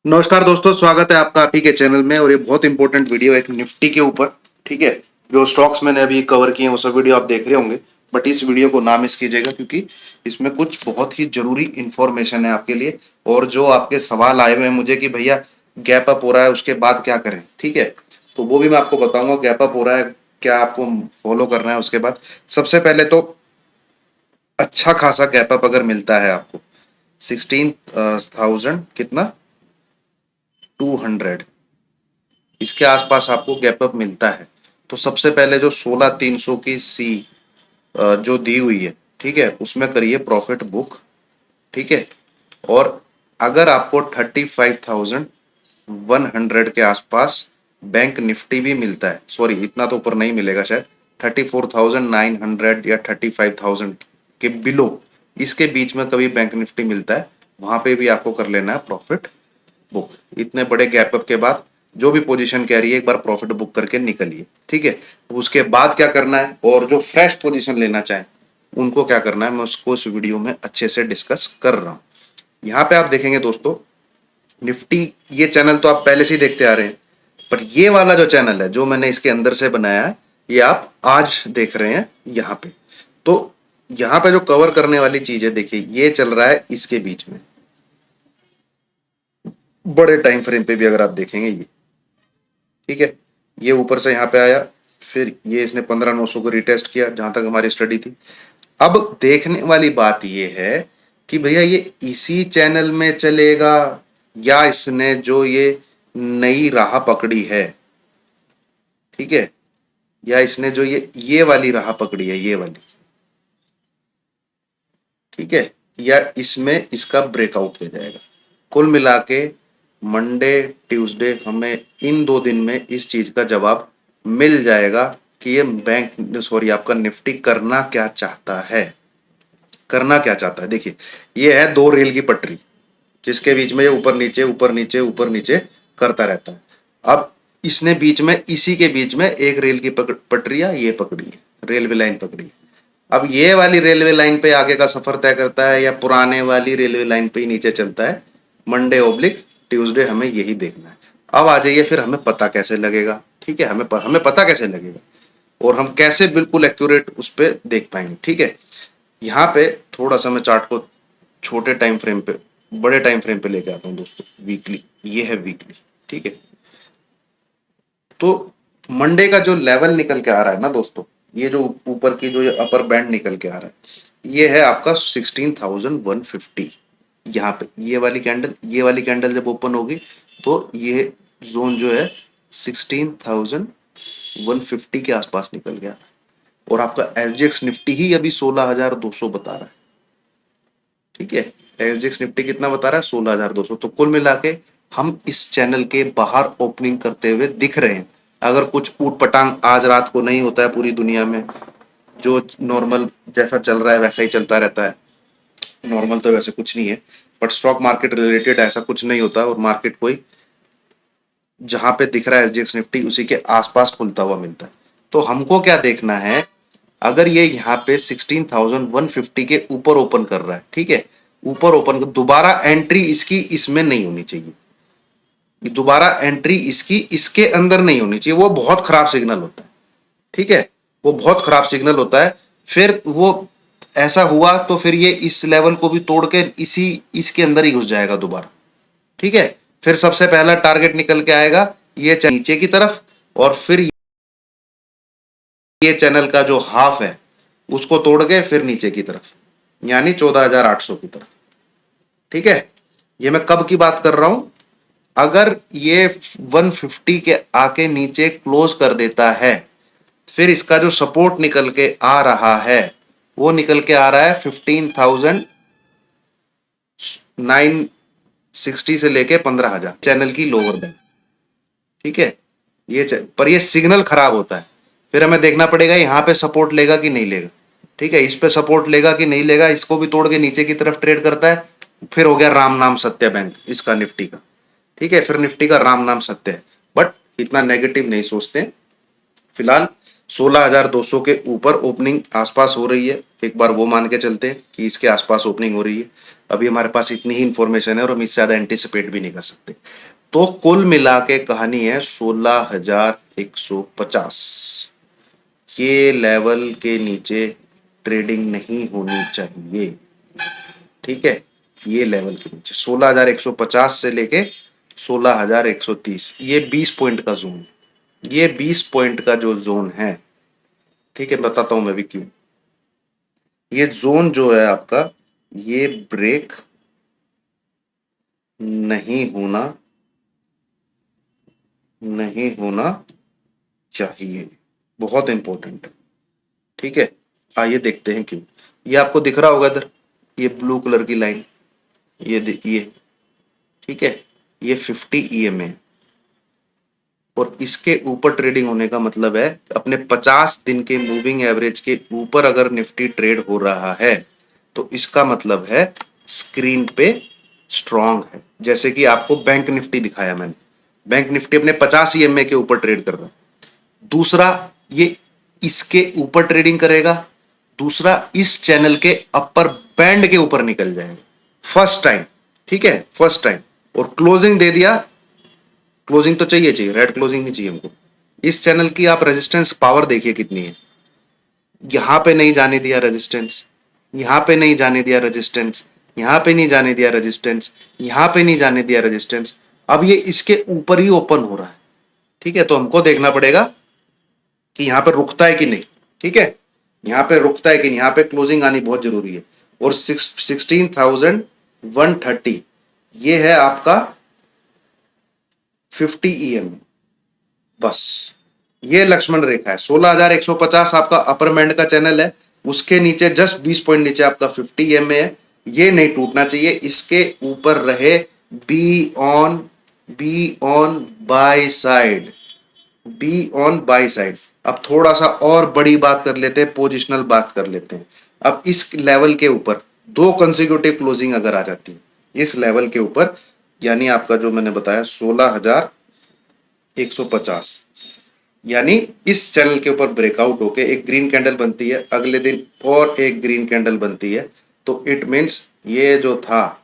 नमस्कार दोस्तों, स्वागत है आपका आप ही के चैनल में। और ये बहुत इंपॉर्टेंट वीडियो है एक निफ्टी के ऊपर। ठीक है, जो स्टॉक्स मैंने अभी कवर किए हैं वो सब वीडियो आप देख रहे होंगे, बट इस वीडियो को ना मिस कीजिएगा क्योंकि इसमें कुछ बहुत ही जरूरी इंफॉर्मेशन है आपके लिए। और जो आपके सवाल आए हुए हैं मुझे कि भैया गैप अप हो रहा है उसके बाद क्या करें, ठीक है, तो वो भी मैं आपको बताऊंगा। गैप अप हो रहा है, क्या आपको फॉलो करना है। उसके बाद सबसे पहले तो अच्छा खासा गैप अप अगर मिलता है आपको 16,000 कितना 200 इसके आसपास आपको गैप अप मिलता है, तो सबसे पहले जो 16,300 की सी जो दी हुई है, ठीक है, उसमें करिए प्रॉफिट बुक। ठीक है, और अगर आपको 35,100 के आसपास बैंक निफ्टी भी मिलता है, सॉरी इतना तो ऊपर नहीं मिलेगा शायद, 34,900 या 35,000 के बिलो, इसके बीच में कभी बैंक निफ्टी मिलता है, वहां पे भी आपको कर लेना है प्रॉफिट बुक। इतने बड़े गैप अप के बाद जो भी पोजीशन कह रही है एक बार प्रॉफिट बुक करके निकलिए। ठीक है, उसके बाद क्या करना है और जो फ्रेश पोजीशन लेना चाहें उनको क्या करना है मैं उसको इस वीडियो में अच्छे से डिस्कस कर रहा हूं। यहाँ पे आप देखेंगे दोस्तों, निफ्टी ये चैनल तो आप पहले से ही देखते आ रहे हैं, पर ये वाला जो चैनल है जो मैंने इसके अंदर से बनाया है ये आप आज देख रहे हैं यहाँ पे। तो यहाँ पे जो कवर करने वाली चीज है, देखिए ये चल रहा है इसके बीच में, बड़े टाइम फ्रेम पे भी अगर आप देखेंगे ये, ठीक है, ये ऊपर से यहाँ पे आया, फिर ये इसने 15,900 को रिटेस्ट किया जहां तक हमारी स्टडी थी। अब देखने वाली बात ये है कि भैया ये इसी चैनल में चलेगा या इसने जो ये नई राह पकड़ी है, ठीक है, या इसने जो ये वाली राह पकड़ी है, ये वाली, ठीक है, या इसमें इसका ब्रेकआउट दे जाएगा। कुल मिला के मंडे ट्यूसडे हमें इन 2 दिन में इस चीज का जवाब मिल जाएगा कि ये बैंक सॉरी आपका निफ्टी करना क्या चाहता है। करना क्या चाहता है, देखिए ये है दो रेल की पटरी जिसके बीच में ये ऊपर नीचे ऊपर नीचे ऊपर नीचे करता रहता है। अब इसने बीच में, इसी के बीच में एक रेल की पटरियां ये पकड़ी है, रेलवे लाइन पकड़ी है। अब ये वाली रेलवे लाइन पे आगे का सफर तय करता है या पुराने वाली रेलवे लाइन पे ही नीचे चलता है, मंडे ओब्लिक ट्यूसडे हमें यही देखना है। अब आ जाइए फिर हमें पता कैसे लगेगा, ठीक है, हमें पता कैसे लगेगा और हम कैसे बिल्कुल एक्यूरेट उस पर देख पाएंगे। ठीक है, यहाँ पे थोड़ा सा मैं चार्ट को छोटे टाइम फ्रेम पे बड़े टाइम फ्रेम पे लेके आता हूँ दोस्तों, वीकली, ये है वीकली। ठीक है, तो मंडे का जो लेवल निकल के आ रहा है ना दोस्तों, ये जो ऊपर की जो ये अपर बैंड निकल के आ रहा है ये है आपका 16,150। यहाँ पे ये वाली कैंडल जब ओपन होगी तो ये जोन जो है 16,150 के आसपास निकल गया और आपका एसजीएक्स निफ्टी ही अभी 16,200 बता रहा है। ठीक है, एसजीएक्स निफ्टी कितना बता रहा है, 16,200। तो कुल मिला के हम इस चैनल के बाहर ओपनिंग करते हुए दिख रहे हैं। अगर कुछ ऊट पटांग आज रात को नहीं होता है पूरी दुनिया में, जो नॉर्मल जैसा चल रहा है वैसा ही चलता रहता है, नॉर्मल तो वैसे कुछ नहीं है, बट स्टॉक मार्केट रिलेटेड ऐसा कुछ नहीं होता और मार्केट कोई जहां पे दिख रहा है एसजीएक्स निफ्टी उसी के आसपास खुलता हुआ मिलता है। तो हमको क्या देखना है, अगर ये यहाँ पे 16,150 के ऊपर ओपन कर रहा है, ठीक है, ऊपर ओपन, दोबारा एंट्री इसकी इसमें नहीं होनी चाहिए, दोबारा एंट्री इसकी इसके अंदर नहीं होनी चाहिए, वो बहुत खराब सिग्नल होता है। ठीक है, वो बहुत खराब सिग्नल होता है। फिर वो ऐसा हुआ तो फिर ये इस लेवल को भी तोड़ के इसी इसके अंदर ही घुस जाएगा दोबारा। ठीक है, फिर सबसे पहला टारगेट निकल के आएगा ये नीचे की तरफ, और फिर ये चैनल का जो हाफ है उसको तोड़ के फिर नीचे की तरफ, यानी 14,800 की तरफ। ठीक है, ये मैं कब की बात कर रहा हूं, अगर ये 150 के आके नीचे क्लोज कर देता है, फिर इसका जो सपोर्ट निकल के आ रहा है वो निकल के आ रहा है 15,960 से लेके 15,000, चैनल की लोअर बैंड। ठीक है, पर ये सिग्नल खराब होता है, फिर हमें देखना पड़ेगा यहाँ पे सपोर्ट लेगा कि नहीं लेगा। ठीक है, इस पे सपोर्ट लेगा कि नहीं लेगा, इसको भी तोड़ के नीचे की तरफ ट्रेड करता है, फिर हो गया राम नाम सत्य बैंक इसका निफ्टी का। ठीक है, फिर निफ्टी का राम नाम सत्य है, बट इतना नेगेटिव नहीं सोचते फिलहाल। 16,200 के ऊपर ओपनिंग आसपास हो रही है, एक बार वो मान के चलते हैं कि इसके आसपास ओपनिंग हो रही है। अभी हमारे पास इतनी ही इंफॉर्मेशन है और हम इससे ज्यादा एंटिसिपेट भी नहीं कर सकते। तो कुल मिला के कहानी है 16,150। ये लेवल के नीचे ट्रेडिंग नहीं होनी चाहिए, ठीक है। ये लेवल के नीचे 16,150 से लेके 16,130, ये 20 पॉइंट का जोन, ये 20 पॉइंट का जो जोन है, ठीक है, बताता हूं मैं भी क्यों। ये जोन जो है आपका, ये ब्रेक नहीं होना, नहीं होना चाहिए, बहुत इंपॉर्टेंट, ठीक है। आइए देखते हैं क्यों। ये आपको दिख रहा होगा इधर, ये ब्लू कलर की लाइन, ये ठीक है, ये 50 EMA है और इसके ऊपर ट्रेडिंग होने का मतलब है अपने 50 दिन के मूविंग एवरेज के ऊपर अगर निफ्टी ट्रेड हो रहा है तो इसका मतलब है स्क्रीन पे स्ट्रांग है। जैसे कि आपको बैंक निफ्टी दिखाया मैंने, बैंक निफ्टी अपने 50 EMA के ऊपर ट्रेड कर रहा है। दूसरा, ये इसके ऊपर ट्रेडिंग करेगा। दूसरा, इस चैनल के अपर बैंड के ऊपर निकल जाएगा फर्स्ट टाइम, ठीक है, फर्स्ट टाइम। और क्लोजिंग दे दिया, क्लोजिंग तो चाहिए चाहिए, रेड क्लोजिंग नहीं चाहिए हमको। इस चैनल की आप रेजिस्टेंस पावर देखिए कितनी है, यहां पे नहीं जाने दिया रेजिस्टेंस, यहां पे नहीं जाने दिया रेजिस्टेंस, यहां पे नहीं जाने दिया रेजिस्टेंस, यहां पे नहीं जाने दिया रेजिस्टेंस। अब ये इसके ऊपर ही ओपन हो रहा है, ठीक है। तो हमको देखना पड़ेगा कि यहां पे रुकता है कि नहीं, ठीक है, यहां पे रुकता है कि नहीं, यहां पे क्लोजिंग आनी बहुत जरूरी है। और 16,130 ये है आपका 50 EMA, बस ये लक्ष्मण रेखा है। 16,150 आपका अपर बैंड का चैनल है, उसके नीचे जस्ट 20 पॉइंट नीचे आपका 50 EMA है, ये नहीं टूटना चाहिए। इसके ऊपर रहे be on, be on by side, be on by side. अब थोड़ा सा और बड़ी बात कर लेते हैं, पोजिशनल बात कर लेते हैं। अब इस लेवल के ऊपर दो कंसेक्यूटिव क्लोजिंग अगर आ जाती है इस लेवल के ऊपर, यानी आपका जो मैंने बताया 16,150, यानी इस चैनल के ऊपर ब्रेकआउट होके एक ग्रीन कैंडल बनती है, अगले दिन और एक ग्रीन कैंडल बनती है, तो इट मींस ये जो था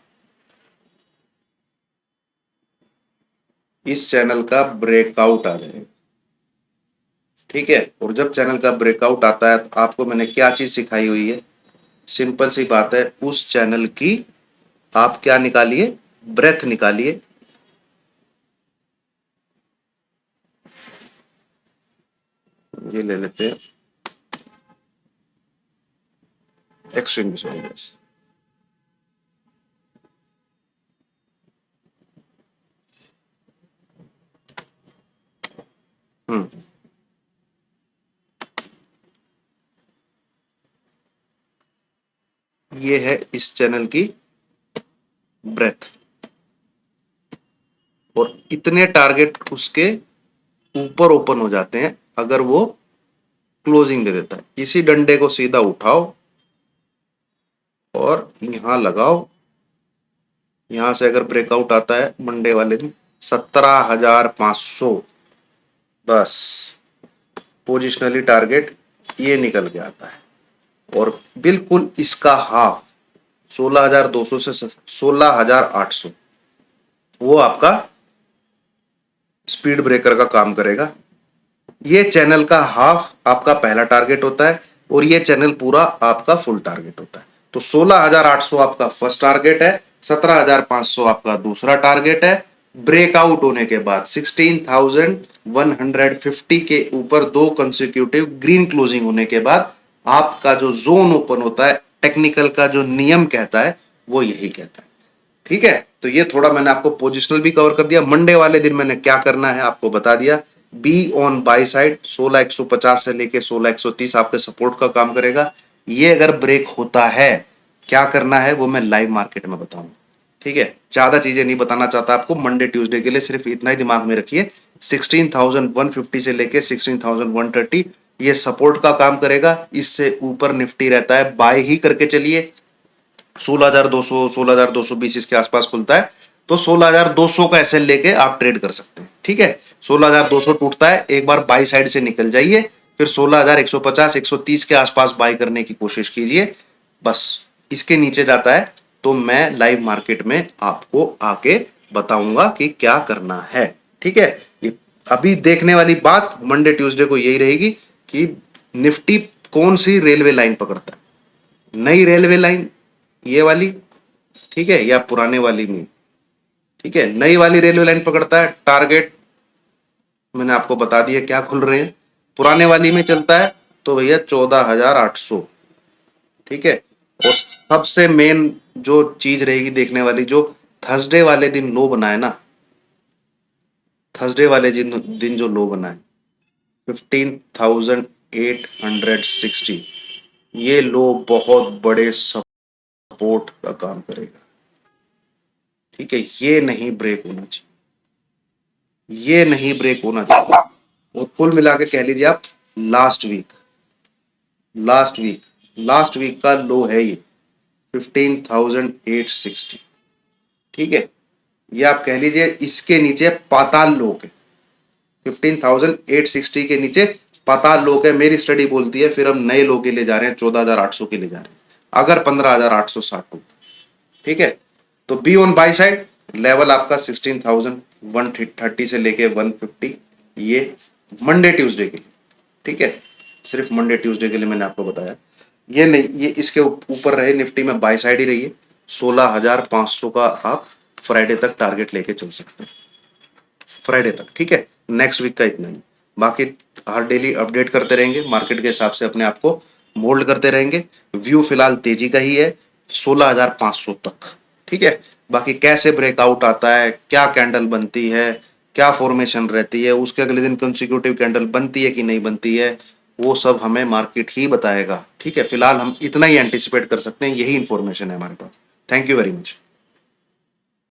इस चैनल का ब्रेकआउट आ जाएगा, ठीक है। और जब चैनल का ब्रेकआउट आता है तो आपको मैंने क्या चीज सिखाई हुई है, सिंपल सी बात है, उस चैनल की आप क्या निकालिए, ब्रेथ निकालिए। ये ले लेते हैं एक्सट्रीम विजुअलाइज, ये है इस चैनल की ब्रेथ, और इतने टारगेट उसके ऊपर ओपन हो जाते हैं अगर वो क्लोजिंग दे देता है। इसी डंडे को सीधा उठाओ और यहां लगाओ, यहां से अगर ब्रेकआउट आता है मंडे वाले दिन 17,500, बस पोजिशनली टारगेट ये निकल के आता है। और बिल्कुल इसका हाफ 16,200 से 16,800 वो आपका स्पीड ब्रेकर का काम करेगा। ये चैनल का हाफ आपका पहला टारगेट होता है और ये चैनल पूरा आपका फुल टारगेट होता है। तो 16,800 आपका फर्स्ट टारगेट है, 17,500 आपका दूसरा टारगेट है। ब्रेकआउट होने के बाद 16,150 के ऊपर दो कंसेक्यूटिव ग्रीन क्लोजिंग होने के बाद आपका जो जोन ओपन होता है, टेक्निकल का जो नियम कहता है वो यही कहता है, ठीक है। तो ये थोड़ा मैंने आपको पोजिशनल भी कवर कर दिया। मंडे वाले दिन मैंने क्या करना है आपको बता दिया। बी ऑन बाय साइड 16,150 से लेके 16,130 आपके सपोर्ट का काम करेगा। ये अगर ब्रेक होता है क्या करना है वो मैं लाइव मार्केट में बताऊंगा, ठीक है। ज्यादा चीजें नहीं बताना चाहता आपको मंडे ट्यूसडे के लिए, सिर्फ इतना ही दिमाग में रखिए। 16,150 से लेके 16,130 ये सपोर्ट का काम करेगा। इससे ऊपर निफ्टी रहता है बाय ही करके चलिए। 16,200 16,220 इसके आसपास खुलता है तो 16,200 का एसएल लेके आप ट्रेड कर सकते हैं, ठीक है। 16,200 टूटता है, एक बार बाई साइड से निकल जाइए, फिर 16,150 130 के आसपास बाय करने की कोशिश कीजिए। बस इसके नीचे जाता है तो मैं लाइव मार्केट में आपको आके बताऊंगा कि क्या करना है। ठीक है, ये अभी देखने वाली बात मंडे ट्यूसडे को यही रहेगी कि निफ्टी कौन सी रेलवे लाइन पकड़ता है, नई रेलवे लाइन ये वाली, ठीक है, या पुराने वाली में। ठीक है, नई वाली रेलवे लाइन पकड़ता है, टारगेट मैंने आपको बता दिया क्या खुल रहे हैं। पुराने वाली में चलता है तो भैया 14,800। ठीक है, और सबसे मेन जो चीज रहेगी देखने वाली, जो थर्सडे वाले दिन लो बनाए ना, थर्सडे वाले दिन जो लो बनाए 15,860, ये लो बहुत बड़े सपोर्ट का काम करेगा। ठीक है, ये नहीं ब्रेक होना चाहिए, ये नहीं ब्रेक होना चाहिए। और कुल मिला के कह लीजिए आप लास्ट वीक का लो है ये 15,860। ठीक है, ये आप कह लीजिए इसके नीचे पाताल लो के 15,860 के नीचे पाताल लो के मेरी स्टडी बोलती है फिर हम नए लो के लिए जा रहे हैं 14,800 के लिए जा रहे हैं अगर 15,860 टूट। ठीक है, तो be on by side, level आपका 16,130 से लेके 150, ये मंडे ट्यूसडे के लिए। ठीक है, सिर्फ मंडे ट्यूसडे के लिए मैंने आपको बताया, ये नहीं, ये इसके ऊपर रहे निफ्टी में बाई साइड ही रहिए। 16,500 का आप फ्राइडे तक टारगेट लेके चल सकते हैं, फ्राइडे तक। ठीक है, नेक्स्ट वीक का इतना ही, बाकी हर डेली अपडेट करते रहेंगे, मार्केट के हिसाब से अपने आप को मोल्ड करते रहेंगे। व्यू फिलहाल तेजी का ही है 16,500 तक। ठीक है, बाकी कैसे ब्रेकआउट आता है, क्या कैंडल बनती है, क्या फॉर्मेशन रहती है, उसके अगले दिन कंसिक्यूटिव कैंडल बनती है कि नहीं बनती है, वो सब हमें मार्केट ही बताएगा। ठीक है, फिलहाल हम इतना ही एंटिसिपेट कर सकते हैं, यही इंफॉर्मेशन है हमारे पास। Thank you very much.